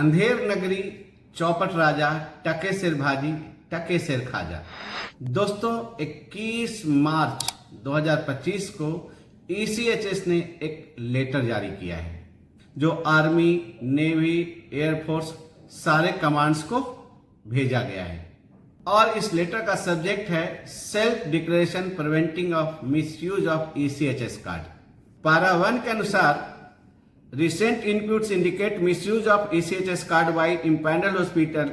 अंधेर नगरी चौपट राजा टके सिर भाजी टके सिर खाजा। दोस्तों 21 मार्च 2025 को ECHS ने एक लेटर जारी किया है जो आर्मी, नेवी, एयरफोर्स सारे कमांड्स को भेजा गया है और इस लेटर का सब्जेक्ट है self declaration preventing of misuse of ECHS card. पारा 1 के अनुसार recent inputs indicate misuse of ECHS card by impaneled hospital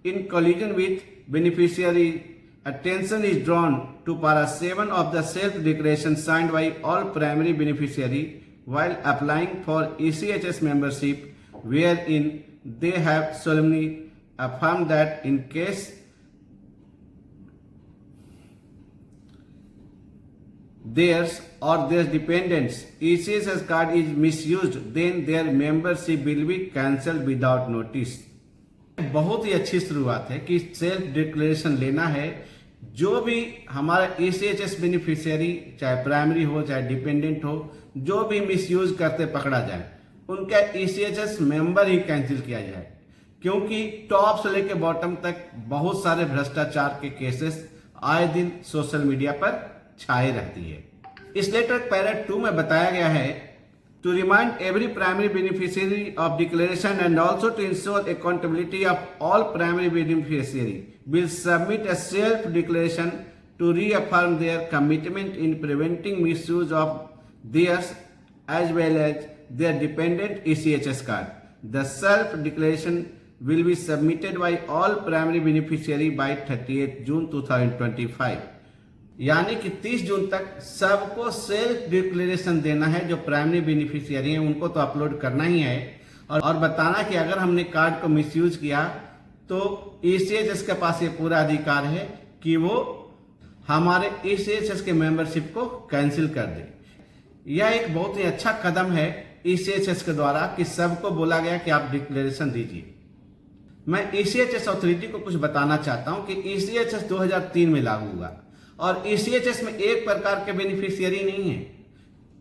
in collision with beneficiary. Attention is drawn to para 7 of the self declaration signed by all primary beneficiary while applying for ECHS membership, wherein they have solemnly affirmed that in case theirs or their dependents ECHS card is misused, then their membership will be cancelled without notice। बहुत ही अच्छी शुरुआत है कि self declaration लेना है। जो भी हमारा ECHS बेनिफिशियरी, चाहे प्राइमरी हो चाहे डिपेंडेंट हो, जो भी मिसयूज करते पकड़ा जाए उनका ECHS मेंबर ही कैंसिल किया जाए, क्योंकि टॉप से लेकर बॉटम तक बहुत सारे भ्रष्टाचार के केसेस आए दिन सोशल मीडिया पर छाए रहती है। इस लेटर पैरा 2 में बताया गया है to remind every primary beneficiary of declaration and also to ensure accountability of all primary beneficiary will submit a self declaration to reaffirm their commitment in preventing misuse of theirs as well as their dependent ECHS card. The self-declaration will be submitted by all primary beneficiary by 30th June 2025. यानी कि 30 जून तक सबको self declaration देना है। जो primary beneficiary हैं उनको तो अपलोड करना ही है और बताना कि अगर हमने कार्ड को मिसयूज किया तो ECHS के पास ये पूरा अधिकार है कि वो हमारे ECHS के मेंबरशिप को कैंसिल कर दे। यह एक बहुत ही अच्छा कदम है ECHS के द्वारा कि सबको बोला गया कि आप डिक्लेरेशन दीजिए। मैं ECHS अथॉरिटी को कुछ बताना चाहता हूं कि ECHS 2003 में लागू हुआ और ECHS में एक प्रकार के बेनिफिशियरी नहीं है।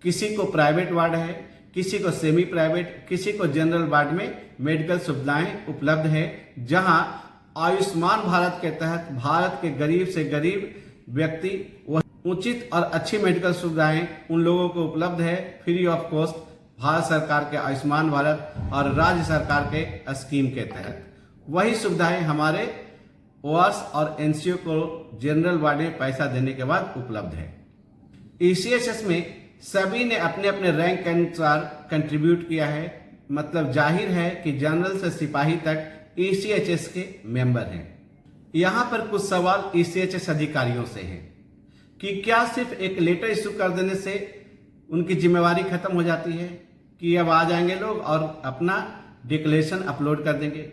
किसी को प्राइवेट वार्ड है, किसी को सेमी प्राइवेट, किसी को जनरल वार्ड में मेडिकल सुविधाएं उपलब्ध है, जहां आयुष्मान भारत के तहत भारत के गरीब से गरीब व्यक्ति वह उचित और अच्छी मेडिकल सुविधाएं उन लोगों को उपलब्ध है फ्री ऑफ कॉस्ट भारत सरकार के आयुष्मान भारत और राज्य सरकार के स्कीम के तहत। वही सुविधाएं हमारे ओआरएस और एनसीओ को जनरल वार्ड में पैसा देने के बाद उपलब्ध है। ECHS में सभी ने अपने अपने रैंक के अनुसार कंट्रीब्यूट किया है, मतलब जाहिर है कि जनरल से सिपाही तक ECHS के मेंबर हैं। यहाँ पर कुछ सवाल ECHS अधिकारियों से हैं कि क्या सिर्फ एक लेटर इशू कर देने से उनकी जिम्मेवारी खत्म हो जाती है कि अब आ जाएंगे लोग और अपना डिक्लेरेशन अपलोड कर देंगे।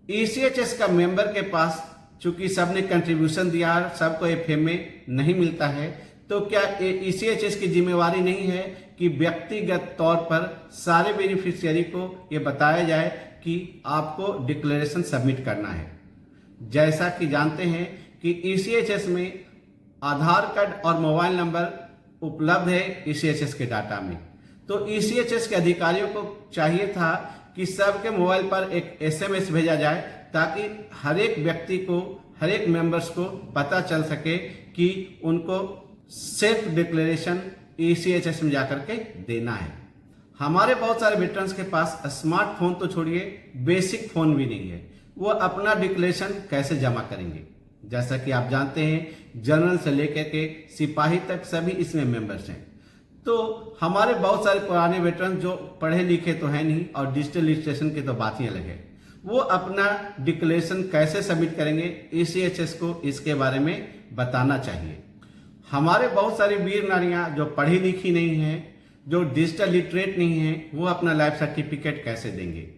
ECHS का मेंबर के पास चूंकि सबने कंट्रीब्यूशन दिया है, सबको FM में नहीं मिलता है, तो क्या ECHS की जिम्मेवारी नहीं है कि व्यक्तिगत तौर पर सारे बेनिफिशियरी को ये बताया जाए कि आपको डिक्लेरेशन सबमिट करना है। जैसा कि जानते हैं कि ECHS में आधार कार्ड और मोबाइल नंबर उपलब्ध है ECHS के डाटा में, तो ECHS के अधिकारियों को चाहिए था कि सबके मोबाइल पर एक SMS भेजा जाए ताकि हर एक व्यक्ति को, हर एक मेंबर्स को पता चल सके कि उनको सेल्फ डिक्लेरेशन ECHS में जाकर के देना है। हमारे बहुत सारे वेटरन्स के पास स्मार्टफोन तो छोड़िए, बेसिक फोन भी नहीं है। वो अपना डिक्लेरेशन कैसे जमा करेंगे? जैसा कि आप जानते हैं जनरल से लेकर के सिपाही तक सभी इसमें मेंबर्स हैं। तो हमारे बहुत सारे पुराने वेटरन जो पढ़े लिखे तो हैं नहीं और डिजिटल रजिस्ट्रेशन की तो बात ही अलग है, वो अपना डिक्लेरेशन कैसे सबमिट करेंगे ECHS को इसके बारे में बताना चाहिए। हमारे बहुत सारी वीर नारियां जो पढ़ी लिखी नहीं हैं, जो डिजिटल लिटरेट नहीं हैं, वो अपना लाइफ सर्टिफिकेट कैसे देंगे?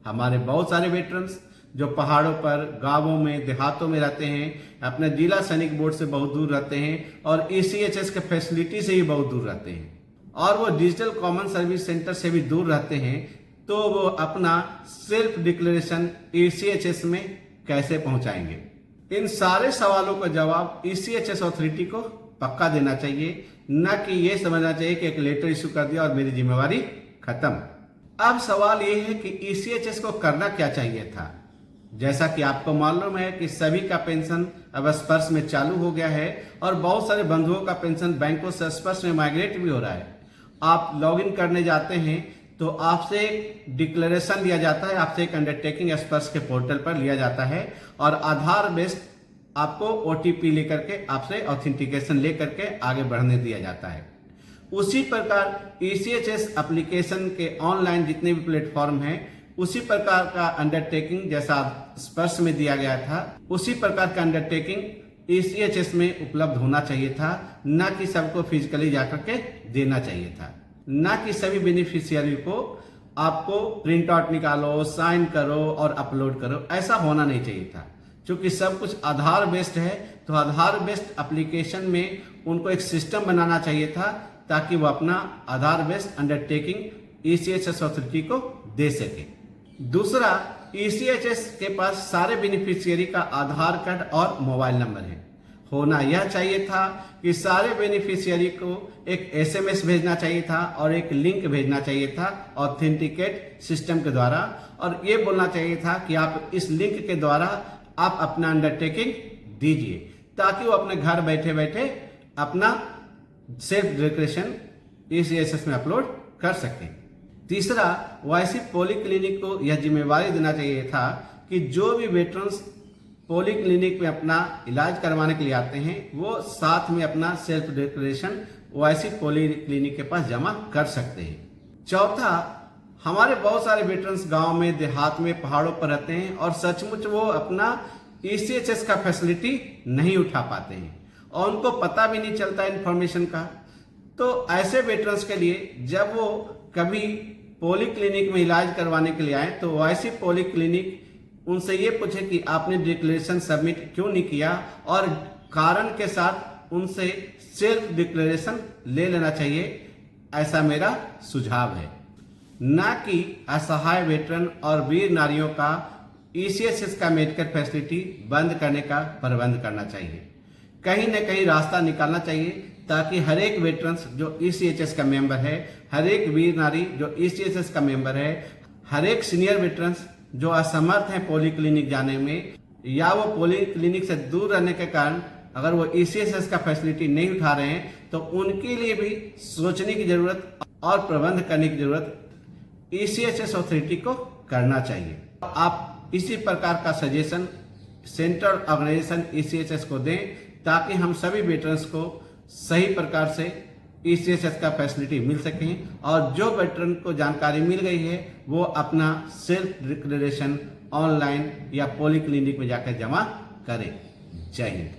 हमारे बहुत सारे वेटरन्स जो पहाड़ों पर, गांवों में, देहातों में रहते हैं, अपने जिला सैनिक बोर्ड से बहुत दूर रहते हैं और ECHS के फैसिलिटी से ही बहुत दूर रहते हैं और वो डिजिटल कॉमन सर्विस सेंटर से भी दूर रहते हैं, तो वो अपना सेल्फ डिक्लेरेशन ECHS में कैसे पहुंचाएंगे? इन सारे सवालों का जवाब ECHS अथॉरिटी को पक्का देना चाहिए, न कि ये समझना चाहिए कि एक लेटर इशू कर दिया और मेरी जिम्मेवारी खत्म। अब सवाल ये है कि ईसीएचएस को करना क्या चाहिए था। जैसा कि आपको मालूम है कि सभी का पेंशन अब स्पर्श में चालू हो गया है और बहुत सारे बंधुओं का पेंशन बैंकों से स्पर्श में माइग्रेट भी हो रहा है। आप लॉगिन करने जाते हैं तो आपसे एक डिक्लेरेशन लिया जाता है, आपसे एक अंडरटेकिंग स्पर्श के पोर्टल पर लिया जाता है और आधार बेस्ड आपको ओटीपी लेकर के आपसे ऑथेंटिकेशन लेकर के आगे बढ़ने दिया जाता है। उसी प्रकार ईसीएचएस एप्लीकेशन के ऑनलाइन जितने भी प्लेटफॉर्म हैं उसी प्रकार का अंडरटेकिंग जैसा स्पर्श में दिया गया था, उसी प्रकार का अंडरटेकिंग ईसीएचएस में उपलब्ध होना चाहिए था, न कि सबको फिजिकली जाकर के देना चाहिए था। न कि सभी बेनिफिशियरी को आपको प्रिंट आउट निकालो, साइन करो और अपलोड करो, ऐसा होना नहीं चाहिए था। क्योंकि सब कुछ आधार बेस्ड है तो आधार बेस्ड एप्लीकेशन में उनको एक सिस्टम बनाना चाहिए था ताकि वो अपना आधार बेस्ड अंडरटेकिंग ईसीएचएस अथॉरिटी को दे सके। दूसरा, ईसीएचएस के पास सारे बेनिफिशियरी का आधार कार्ड और मोबाइल नंबर है। होना यह चाहिए था कि सारे बेनिफिशियरी को एक एसएमएस भेजना चाहिए था और एक लिंक भेजना चाहिए था ऑथेंटिकेट सिस्टम के द्वारा, और ये बोलना चाहिए था कि आप इस लिंक के द्वारा आप अपना अंडरटेकिंग दीजिए ताकि वो अपने घर बैठे बैठे अपना सेल्फ डिक्लेरेशन ईसीएचएस में अपलोड कर सकें। तीसरा, वाईसी पॉलीक्लिनिक को यह जिम्मेवारी देना चाहिए था कि जो भी वेटरन्स पॉलीक्लिनिक में अपना इलाज करवाने के लिए आते हैं वो साथ में अपना सेल्फ डिक्लेरेशन वाईसी पॉलीक्लिनिक के पास जमा कर सकते हैं। चौथा, हमारे बहुत सारे वेटरन्स गांव में, देहात में, पहाड़ों पर रहते हैं और सचमुच वो अपना ईसीएचएस का फैसिलिटी नहीं उठा पाते हैं और उनको पता भी नहीं चलता इन्फॉर्मेशन का। तो ऐसे वेटरन्स के लिए जब वो कभी पॉलीक्लिनिक में इलाज करवाने के लिए आए तो वाईसी पॉलीक्लिनिक उनसे ये पूछे कि आपने डिक्लेरेशन सबमिट क्यों नहीं किया, और कारण के साथ उनसे सेल्फ डिक्लेरेशन ले लेना चाहिए, ऐसा मेरा सुझाव है। न कि असहाय वेटरन और वीर नारियों का ईसीएचएस का मेडिकल फैसिलिटी बंद करने का प्रबंध करना चाहिए। कहीं न कहीं रास्ता निकालना चाहिए ताकि हर एक वेटरन्स जो ईसीएचएस का मेंबर है, हर एक वीर नारी जो ईसीएचएस का मेंबर है, हर एक सीनियर वेटरन्स जो असमर्थ हैं पॉलीक्लिनिक जाने में या वो पॉलीक्लिनिक से दूर रहने के कारण अगर वो ईसीएचएस का फैसिलिटी नहीं उठा रहे हैं तो उनके लिए भी सोचने की जरूरत और प्रबंध करने की जरूरत ईसीएचएस अथॉरिटी को करना चाहिए। आप इसी प्रकार का सजेशन सेंट्रल ऑर्गेनाइजेशन ईसीएचएस को दें ताकि हम सभी वेटरन्स को सही प्रकार से ईसीएचएस का फैसिलिटी मिल सके और जो वेटरन को जानकारी मिल गई है वो अपना सेल्फ डिक्लेरेशन ऑनलाइन या पॉलीक्लिनिक में जाकर जमा करें। जय हिंद।